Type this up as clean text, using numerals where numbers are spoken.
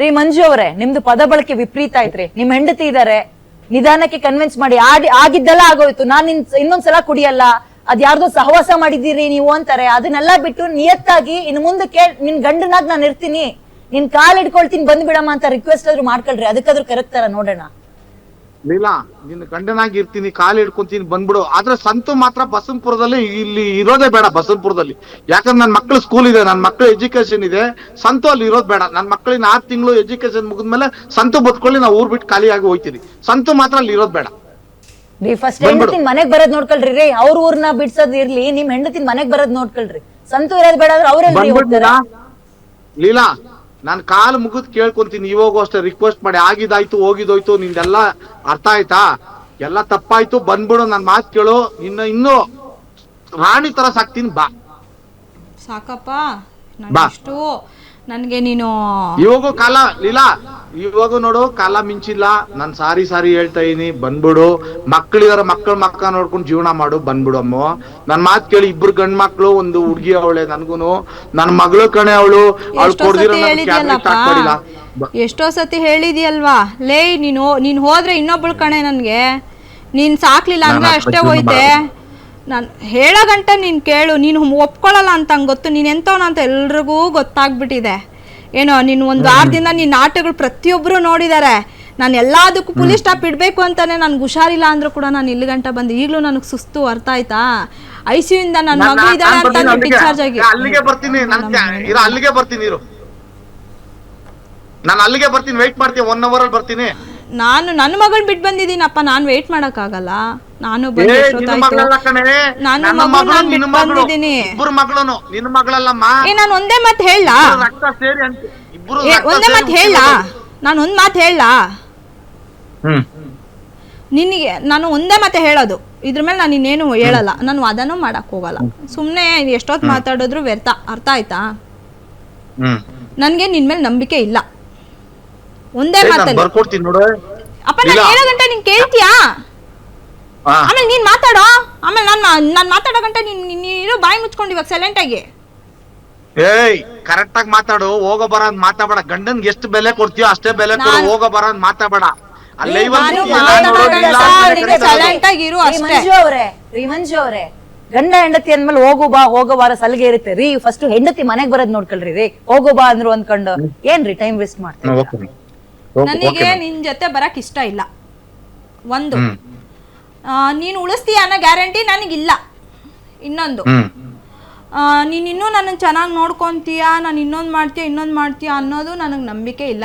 ರೀ ಮಂಜು ಅವರೇ, ನಿಮ್ದು ಪದ ಬಳಕೆ ವಿಪರೀತ ಐತ್ರಿ. ನಿಮ್ ಹೆಂಡತಿ ಇದಾರೆ, ನಿಧಾನಕ್ಕೆ ಕನ್ವಿನ್ಸ್ ಮಾಡಿ. ಆಗಿದ್ದೆಲ್ಲ ಆಗೋಯ್ತು, ನಾನ್ ಇನ್ನೊಂದ್ಸಲ ಕುಡಿಯಲ್ಲ, ಅದ್ ಯಾರ್ದೋ ಸಹವಾಸ ಮಾಡಿದ್ದೀರಿ ನೀವು ಅಂತಾರೆ. ಅದನ್ನೆಲ್ಲ ಬಿಟ್ಟು ನಿಯತ್ತಾಗಿ ಇನ್ನು ಮುಂದಕ್ಕೆ ನಿನ್ ಗಂಡನಾಗ್ ನಾನು ಇರ್ತೀನಿ, ನಿನ್ ಕಾಲ್ ಹಿಡ್ಕೊಳ್ತೀನಿ, ಬಂದ್ಬಿಡಮ್ಮ ಅಂತ ರಿಕ್ವೆಸ್ಟ್ ಆದ್ರೂ ಮಾಡ್ಕೊಳ್ರಿ. ಅದಕ್ಕಾದ್ರೂ ಕರೆಕ್ತಾರ ನೋಡೋಣ. ಇಲ್ಲ, ನಿನ್ನ ಗಂಡನಾಗಿ ಇರ್ತೀನಿ, ಕಾಲು ಹಿಡ್ಕೊಂತೀನಿ, ಬಂದ್ಬಿಡು. ಆದ್ರೆ ಸಂತು ಮಾತ್ರ ಬಸವನಪುರದಲ್ಲಿ ಇಲ್ಲಿ ಇರೋದೇ ಬೇಡ. ಬಸವನಪುರದಲ್ಲಿ ಯಾಕಂದ್ರೆ ನನ್ನ ಮಕ್ಳು ಸ್ಕೂಲ್ ಇದೆ, ನನ್ನ ಮಕ್ಳು ಎಜುಕೇಶನ್ ಇದೆ. ಸಂತು ಅಲ್ಲಿ ಇರೋದ್ ಬೇಡ. ನನ್ನ ಮಕ್ಳಿನ 6 ತಿಂಗಳು ಎಜುಕೇಶನ್ ಮುಗಿದ್ಮೇಲೆ ಸಂತು ಬದ್ಕೊಳ್ಳಿ, ನಾವು ಊರ್ ಬಿಟ್ಟು ಖಾಲಿಯಾಗಿ ಹೋಗ್ತೀವಿ. ಸಂತು ಮಾತ್ರ ಅಲ್ಲಿ ಇರೋದ್ ಬೇಡ. ರೀ ಫಸ್ಟ್ ಹೆಂಡತಿನ ಮನೆಗ್ ಬರೋದ್ ನೋಡ್ಕೊಳ್ರಿ. ರೀ ಅವ್ರ ಊರ್ನ ಬಿಡ್ಸೋದ್ ಇರ್ಲಿ, ನಿಮ್ ಹೆಂಡತಿನ ಮನೆಗ್ ಬರೋದ್ ನೋಡ್ಕೊಳ್ರಿ. ಸಂತು ಇರೋದ್ ಬೇಡ ಅಂದ್ರೆ ಅವ್ರೆಲ್ಲ ಲೀಲಾ, ನಾನ್ ಕಾಲು ಮುಗಿದ್ ಕೇಳ್ಕೊಂತೀನಿ. ಇವಾಗೂ ಅಷ್ಟೇ ರಿಕ್ವೆಸ್ಟ್ ಮಾಡಿ, ಆಗಿದಾಯ್ತು ಹೋಗಿದೋಯ್ತು, ನಿಂದೆಲ್ಲ ಅರ್ಥ ಆಯ್ತಾ, ಎಲ್ಲ ತಪ್ಪಾಯ್ತು, ಬಂದ್ಬಿಡು, ನನ್ ಮಾತು ಕೇಳು, ಇನ್ನು ರಾಣಿ ತರ ಸಾಕ್ತೀನಿ, ಬಾ ಸಾಕಪ್ಪ. ಎಷ್ಟು ನನ್ಗೆ ನೀನು ಇವಾಗೂ ಕಾಲ ಲೀಲಾ, ಇವಾಗೂ ನೋಡು ಕಾಲ ಮಿಂಚಿಲ್ಲ. ನಾನ್ ಸಾರಿ ಹೇಳ್ತಾ ಇದೀನಿ, ಬಂದ್ಬಿಡು. ಮಕ್ಳಿದಾರ, ಮಕ್ಕ ನೋಡ್ಕೊಂಡು ಜೀವನ ಮಾಡು, ಬಂದ್ಬಿಡು ಅಮ್ಮ. ನನ್ ಮಾತ್ ಕೇಳಿ. 2 ಗಂಡ್ ಮಕ್ಳು, 1 ಹುಡ್ಗಿ ಅವಳೆ. ನನ್ಗುನು ನನ್ ಮಗಳು ಕಣೆ ಅವಳು ಕೊಡ್ದಿರೋ ಎಷ್ಟೋ ಸತಿ ಹೇಳಿದ್ಯಲ್ವಾ ಲೇ, ನೀನ್ ಹೋದ್ರೆ ಇನ್ನೊಬ್ಳು ಕಣೆ ನನ್ಗೆ, ನೀನ್ ಸಾಕ್ಲಿಲ್ಲ ಅಂದ್ರೆ ಅಷ್ಟೇ ಹೋಯ್ತೆ. ನಾನು ಹೇಳೋ ಗಂಟ ನೀನು ಕೇಳು, ನೀನು ಒಪ್ಕೊಳ್ಳಲ್ಲ ಅಂತ ಹಂಗೆ ಗೊತ್ತು, ನೀನು ಎಂಥವನ ಅಂತ ಎಲ್ರಿಗೂ ಗೊತ್ತಾಗ್ಬಿಟ್ಟಿದೆ. ಏನೋ ನೀನು ಒಂದು 6 ದಿನ ನಿನ್ನ ನಾಟಕಗಳು ಪ್ರತಿಯೊಬ್ಬರು ನೋಡಿದ್ದಾರೆ. ನಾನು ಎಲ್ಲದಕ್ಕೂ ಪೊಲೀಸ್ ಸ್ಟಾಪ್ ಇಡಬೇಕು ಅಂತಾನೆ ನನಗೆ ಹುಷಾರಿಲ್ಲ ಅಂದ್ರೂ ಕೂಡ ನಾನು ಇಲ್ಲಿ ಗಂಟ ಬಂದು ಈಗಲೂ ನನಗೆ ಸುಸ್ತು, ಅರ್ಥ ಆಯ್ತಾ? ICU ಇಂದ ನನ್ನ ಮಗಳು ಇದ್ದಾಳೆ ಅಂತ ಡಿಸ್ಚಾರ್ಜ್ ಆಗಿ ಅಲ್ಲಿಗೆ ಬರ್ತೀನಿ. ಅಲ್ಲಿಗೆ ಬರ್ತೀನಿ ಇರು, ನಾನು ಅಲ್ಲಿಗೆ ಬರ್ತೀನಿ, ವೆಯ್ಟ್ ಮಾಡ್ತೀನಿ. 1 ಅವರ್ ಅಲ್ಲಿ ಬರ್ತೀನಿ. ನಾನು ನನ್ನ ಮಗಳನ್ನ ಬಿಟ್ಟು ಬಂದಿದ್ದೀನಪ್ಪ, ನಾನು ವೇಟ್ ಮಾಡೋಕ್ಕಾಗಲ್ಲ. ನಾನು ನಾನು ಒಂದೇ ಮಾತು ಹೇಳ, ಒಂದೇ ಮಾತು ಹೇಳ, ನಾನು ಒಂದ್ ಮಾತು ಹೇಳ ನಿನಗೆ. ನಾನು ಒಂದೇ ಮಾತೆ ಹೇಳೋದು, ಇದ್ರ ಮೇಲೆ ನಾನು ಇನ್ನೇನು ಹೇಳಲ್ಲ. ನಾನು ವಾದನೂ ಮಾಡಕ್ ಹೋಗಲ್ಲ. ಸುಮ್ನೆ ಎಷ್ಟೊತ್ತು ಮಾತಾಡಿದ್ರು ವ್ಯರ್ಥ, ಅರ್ಥ ಆಯ್ತಾ? ನನ್ಗೆ ನಿನ್ ಮೇಲೆ ನಂಬಿಕೆ ಇಲ್ಲ. ಒಂದೇ ಮಾತಲ್ಲಿ ಅಪ್ಪ ನಾನು ಹೇಳೋ ಗಂಟೆ ನೀನ್ ಕೇಳ್ತೀಯಾ? ಆಮೇಲೆ ನೀನ್ ಮಾತಾಡೋ, ಆಮೇಲೆ ನಾನ್ ಮಾತಾಡೋ ಗಂಟೆ ನೀನು ಬಾಯಿ ಮುಚ್ಕೊಂಡು ಇವಾಗ ಸೈಲೆಂಟ್ ಆಗಿ. ಏಯ್, ಕರೆಕ್ಟ್ ಆಗಿ ಮಾತಾಡು. ಹೋಗೋ ಬರ ಅಂತ ಮಾತಾಡ. ಗಂಡನ್ಗೆ ಎಷ್ಟು ಬೆಲೆ ಕೊಡ್ತೀಯೋ ಅಷ್ಟೇ ಬೆಲೆ ಕೊಡು. ಹೋಗೋ ಬರ ಅಂತ ಮಾತಾಡ. ಸೈಲೆಂಟ್ ಆಗಿರು ಅಷ್ಟೇ. ಮಂಜು ಅವ್ರೆ, ಗಂಡ ಹೆಂಡತಿ ಅಂದ್ಮೇಲೆ ಹೋಗೋ ಬಾರ ಸಲಿಗೆ ಇರುತ್ತೆ ರೀ. ಫಸ್ಟ್ ಹೆಂಡತಿ ಮನೆಗ್ ಬರೋದ್ ನೋಡ್ಕೊಳ್ರಿ ರೀ. ಹೋಗೋ ಬಾ ಅಂದ್ರು ಅಂದ್ಕೊಂಡು ಏನ್ರಿ ಟೈಮ್ ವೇಸ್ಟ್ ಮಾಡ್ತೀವಿ? ನನಗೆ ನಿನ್ ಜೊತೆ ಬರಕ್ ಇಷ್ಟ ಇಲ್ಲ. ಒಂದು, ನೀನು ಉಳಿಸ್ತೀಯ ಅನ್ನೋ ಗ್ಯಾರಂಟಿ ನನಗಿಲ್ಲ. ಇನ್ನೊಂದು, ನೀನ್ ಇನ್ನೂ ನನ್ನ ಚೆನ್ನಾಗಿ ನೋಡ್ಕೊಂತೀಯ, ನಾನು ಇನ್ನೊಂದು ಮಾಡ್ತೀಯ ಅನ್ನೋದು ನನಗೆ ನಂಬಿಕೆ ಇಲ್ಲ.